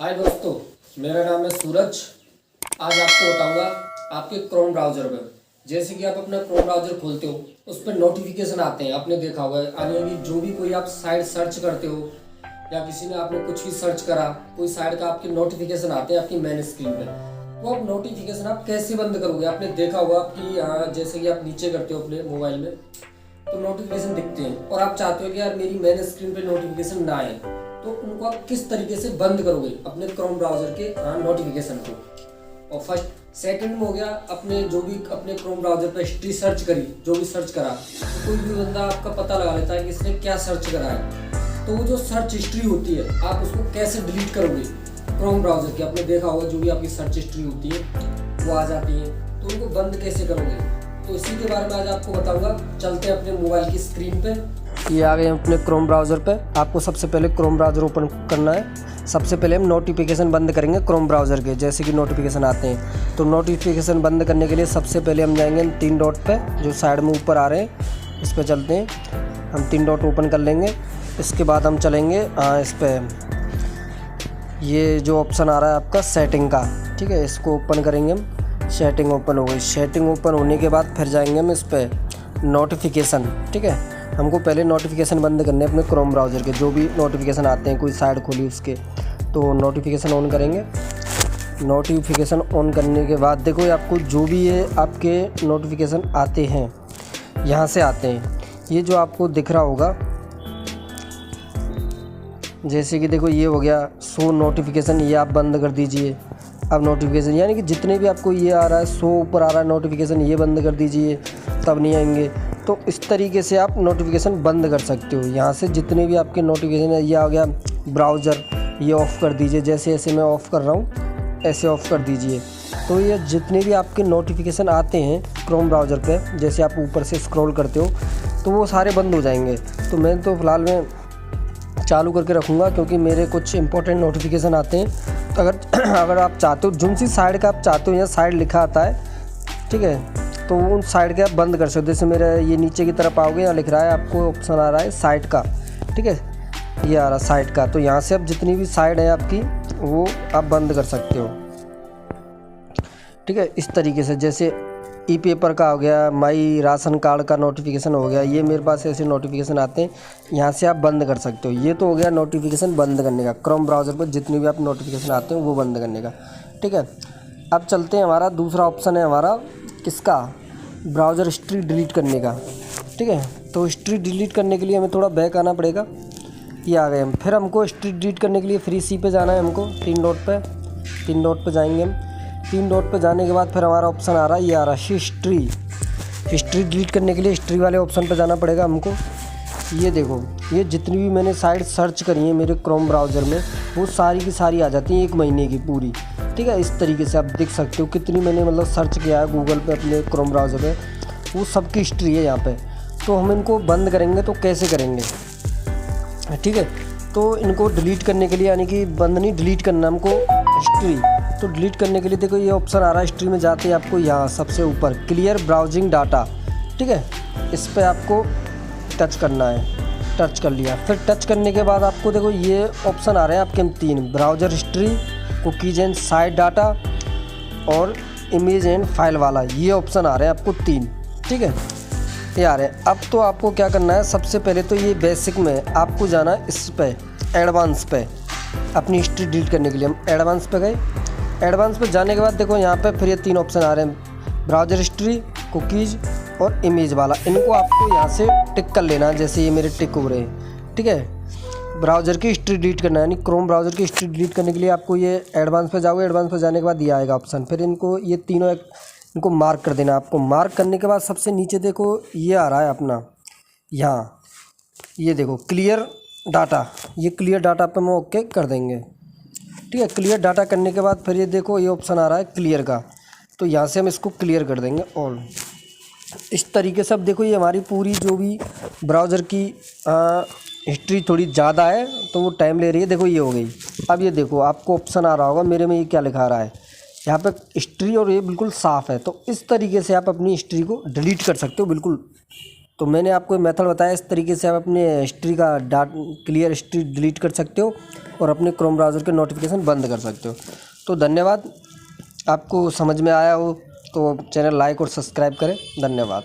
हाय दोस्तों, मेरा नाम है सूरज। आज आपको बताऊंगा आपके क्रोम ब्राउज़र में जैसे कि आप अपना क्रोम ब्राउज़र खोलते हो उस पर नोटिफिकेशन आते हैं। आपने देखा होगा यानी कि जो भी कोई आप साइट सर्च करते हो या किसी ने आपने कुछ भी सर्च करा, कोई साइट का आपके नोटिफिकेशन आते हैं आपकी मेन स्क्रीन पे। तो आप नोटिफिकेशन आप कैसे बंद करोगे? आपने देखा होगा आपकी जैसे कि आप नीचे करते हो अपने मोबाइल में तो नोटिफिकेशन दिखते हैं और आप चाहते हो कि यार मेरी मेन स्क्रीन पे नोटिफिकेशन ना आए, तो उनको आप किस तरीके से बंद करोगे अपने क्रोम ब्राउज़र के नोटिफिकेशन को। और फर्स्ट सेकंड में हो गया अपने जो भी अपने क्रोम ब्राउज़र पे हिस्ट्री सर्च करी, जो भी सर्च करा, तो कोई भी बंदा आपका पता लगा लेता है कि इसने क्या सर्च करा है। तो वो जो सर्च हिस्ट्री होती है आप उसको कैसे डिलीट करोगे क्रोम ब्राउज़र की। आपने देखा होगा जो भी आपकी सर्च हिस्ट्री होती है वो आ जाती है, तो उनको बंद कैसे करोगे, तो इसी के बारे में आज आपको बताऊंगा। चलते हैं अपने मोबाइल की स्क्रीन पे। ये आ गए हम अपने क्रोम ब्राउज़र पे। आपको सबसे पहले क्रोम ब्राउज़र ओपन करना है। सबसे पहले हम नोटिफिकेशन बंद करेंगे क्रोम ब्राउज़र के, जैसे कि नोटिफिकेशन आते हैं। तो नोटिफिकेशन बंद करने के लिए सबसे पहले हम जाएंगे 3 डॉट पे जो साइड में ऊपर आ रहे हैं, इस पर चलते हैं। हम 3 डॉट ओपन कर लेंगे। इसके बाद हम चलेंगे इस पर, ये जो ऑप्शन आ रहा है आपका सेटिंग का, ठीक है, इसको ओपन करेंगे हम। सेटिंग ओपन हो गई। सेटिंग ओपन होने के बाद फिर जाएंगे हम इस पर नोटिफिकेशन, ठीक है। हमको पहले नोटिफिकेशन बंद करने हैं अपने क्रोम ब्राउज़र के, जो भी नोटिफिकेशन आते हैं, कोई साइट खोली उसके, तो नोटिफिकेशन ऑन करेंगे। नोटिफिकेशन ऑन करने के बाद देखो आपको जो भी ये आपके नोटिफिकेशन आते हैं यहाँ से आते हैं। ये जो आपको दिख रहा होगा जैसे कि देखो ये हो गया शो नोटिफिकेशन, ये आप बंद कर दीजिए। अब नोटिफिकेशन यानी कि जितने भी आपको ये आ रहा है शो ऊपर आ रहा है नोटिफिकेशन, ये बंद कर दीजिए, तब नहीं आएंगे। तो इस तरीके से आप नोटिफिकेशन बंद कर सकते हो। यहाँ से जितने भी आपके नोटिफिकेशन है, ये आ गया ब्राउज़र, ये ऑफ़ कर दीजिए। जैसे ऐसे मैं ऑफ़ कर रहा हूँ ऐसे ऑफ़ कर दीजिए। तो ये जितने भी आपके नोटिफिकेशन आते हैं क्रोम ब्राउज़र पे, जैसे आप ऊपर से स्क्रॉल करते हो तो वो सारे बंद हो जाएंगे। तो मैं तो फ़िलहाल में चालू करके रखूँगा क्योंकि मेरे कुछ इंपॉर्टेंट नोटिफिकेशन आते हैं। तो अगर आप चाहते हो जिन सी साइड का आप चाहते हो, यहाँ साइड लिखा आता है, ठीक है, तो उन साइड के आप बंद कर सकते हो। जैसे मेरा ये नीचे की तरफ आओगे, यहाँ लिख रहा है आपको ऑप्शन आ रहा है साइट का, ठीक है, ये आ रहा है साइट का। तो यहाँ से आप जितनी भी साइड है आपकी वो आप बंद कर सकते हो, ठीक है। इस तरीके से जैसे ई पेपर का हो गया, माई राशन कार्ड का नोटिफिकेशन हो गया, ये मेरे पास ऐसे नोटिफिकेशन आते हैं, यहाँ से आप बंद कर सकते हो। ये तो हो गया नोटिफिकेशन बंद करने का, क्रोम ब्राउज़र पर जितने भी आप नोटिफिकेशन आते हैं वो बंद करने का, ठीक है। अब चलते हैं, हमारा दूसरा ऑप्शन है हमारा किसका, ब्राउज़र हिस्ट्री डिलीट करने का, ठीक है। तो हिस्ट्री डिलीट करने के लिए हमें थोड़ा बैक आना पड़ेगा। ये आ गए हम। फिर हमको हिस्ट्री डिलीट करने के लिए फ्री सी पे जाना है हमको, 3 डॉट पे। 3 डॉट पे जाएंगे हम। 3 डॉट पे जाने के बाद फिर हमारा ऑप्शन आ रहा है, ये आ रहा है हिस्ट्री। हिस्ट्री डिलीट करने के लिए हिस्ट्री वाले ऑप्शन पे जाना पड़ेगा हमको। ये देखो, ये जितनी भी मैंने साइट सर्च करी है मेरे क्रोम ब्राउज़र में वो सारी की सारी आ जाती हैं 1 महीने की पूरी, ठीक है। इस तरीके से आप देख सकते हो कितनी मैंने मतलब सर्च किया है गूगल पे अपने क्रोम ब्राउज़र में, वो सबकी हिस्ट्री है यहाँ पे। तो हम इनको बंद करेंगे तो कैसे करेंगे, ठीक है। तो इनको डिलीट करने के लिए, यानी कि बंद नहीं डिलीट करना हमको हिस्ट्री, तो डिलीट करने के लिए देखो ये ऑप्शन आ रहा है हिस्ट्री में जाते ही आपको यहाँ सबसे ऊपर क्लियर ब्राउजिंग डाटा, ठीक है, इस पर आपको टच करना है। टच कर लिया। फिर टच करने के बाद आपको देखो ये ऑप्शन आ रहे हैं आपके 3, browser history, cookies and site data और इमेज एंड फाइल वाला, ये ऑप्शन आ रहे हैं आपको 3, ठीक है, ये आ रहे हैं। अब तो आपको क्या करना है, सबसे पहले तो ये बेसिक में आपको जाना है इस पे एडवांस पे, अपनी हिस्ट्री डिलीट करने के लिए हम एडवांस पे गए। एडवांस पे जाने के बाद देखो यहाँ पे फिर ये 3 ऑप्शन आ रहे हैं, ब्राउज़र हिस्ट्री, कुकीज़ और इमेज वाला। इनको आपको यहाँ से टिक कर लेना है, जैसे ये मेरे टिक हो रहे हैं, ठीक है। ब्राउज़र की हिस्ट्री डिलीट करना है, यानी क्रोम ब्राउज़र की हिस्ट्री डिलीट करने के लिए आपको ये एडवांस पे जाओगे। एडवांस पे जाने के बाद ये आएगा ऑप्शन, फिर इनको ये तीनों इनको मार्क कर देना। आपको मार्क करने के बाद सबसे नीचे देखो ये आ रहा है अपना यहाँ, ये देखो क्लियर डाटा, ये क्लियर डाटा पे हम ओके कर देंगे, ठीक है। क्लियर डाटा करने के बाद फिर ये देखो ये ऑप्शन आ रहा है क्लियर का, तो यहाँ से हम इसको क्लियर कर देंगे ऑल। इस तरीके से अब देखो ये हमारी पूरी जो भी ब्राउज़र की हिस्ट्री थोड़ी ज़्यादा है तो वो टाइम ले रही है, देखो ये हो गई। अब ये देखो आपको ऑप्शन आ रहा होगा, मेरे में ये क्या लिखा रहा है यहाँ पे हिस्ट्री, और ये बिल्कुल साफ़ है। तो इस तरीके से आप अपनी हिस्ट्री को डिलीट कर सकते हो बिल्कुल। तो मैंने आपको मेथड बताया, इस तरीके से आप अपने हिस्ट्री का क्लियर हिस्ट्री डिलीट कर सकते हो और अपने क्रोम ब्राउज़र के नोटिफिकेशन बंद कर सकते हो। तो धन्यवाद। आपको समझ में आया हो तो चैनल लाइक और सब्सक्राइब करें। धन्यवाद।